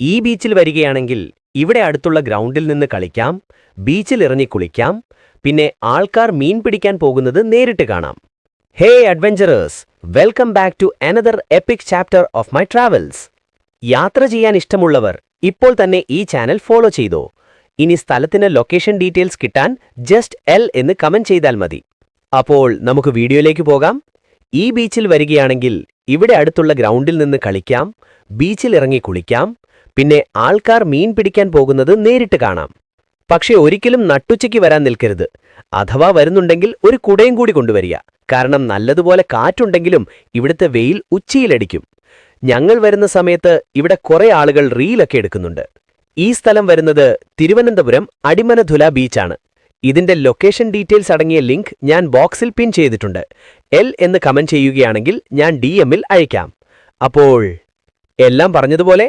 ഈ ബീച്ചിൽ വരികയാണെങ്കിൽ ഇവിടെ അടുത്തുള്ള ഗ്രൗണ്ടിൽ നിന്ന് കളിക്കാം, ബീച്ചിൽ ഇറങ്ങി കുളിക്കാം, പിന്നെ ആൾക്കാർ മീൻ പിടിക്കാൻ പോകുന്നത് നേരിട്ട് കാണാം. Hey adventurers, welcome back to another epic chapter of my travels. യാത്ര ചെയ്യാൻ ഇഷ്ടമുള്ളവർ ഇപ്പോൾ തന്നെ ഈ ചാനൽ ഫോളോ ചെയ്തോ. ഇനി സ്ഥലത്തിന് ലൊക്കേഷൻ ഡീറ്റെയിൽസ് കിട്ടാൻ ജസ്റ്റ് എൽ എന്ന് കമന്റ് ചെയ്താൽ മതി. അപ്പോൾ നമുക്ക് വീഡിയോയിലേക്ക് പോകാം. ഈ ബീച്ചിൽ വരികയാണെങ്കിൽ ഇവിടെ അടുത്തുള്ള ഗ്രൗണ്ടിൽ നിന്ന് കളിക്കാം, ബീച്ചിൽ ഇറങ്ങി കുളിക്കാം, പിന്നെ ആൾക്കാർ മീൻ പിടിക്കാൻ പോകുന്നത് നേരിട്ട് കാണാം. പക്ഷെ ഒരിക്കലും നട്ടുച്ചയ്ക്ക് വരാൻ നിൽക്കരുത്. അഥവാ വരുന്നുണ്ടെങ്കിൽ ഒരു കുടയും കൂടി കൊണ്ടുവരിക. കാരണം നല്ലതുപോലെ കാറ്റുണ്ടെങ്കിലും ഇവിടുത്തെ വെയിൽ ഉച്ചയിലടിക്കും. ഞങ്ങൾ വരുന്ന സമയത്ത് ഇവിടെ കുറെ ആളുകൾ റീലൊക്കെ എടുക്കുന്നുണ്ട്. ഈ സ്ഥലം വരുന്നത് തിരുവനന്തപുരം അടിമനധുല ബീച്ചാണ്. ഇതിന്റെ ലൊക്കേഷൻ ഡീറ്റെയിൽസ് അടങ്ങിയ ലിങ്ക് ഞാൻ ബോക്സിൽ പിൻ ചെയ്തിട്ടുണ്ട്. എൽ എന്ന് കമന്റ് ചെയ്യുകയാണെങ്കിൽ ഞാൻ DM-ൽ അയക്കാം. അപ്പോൾ എല്ലാം പറഞ്ഞതുപോലെ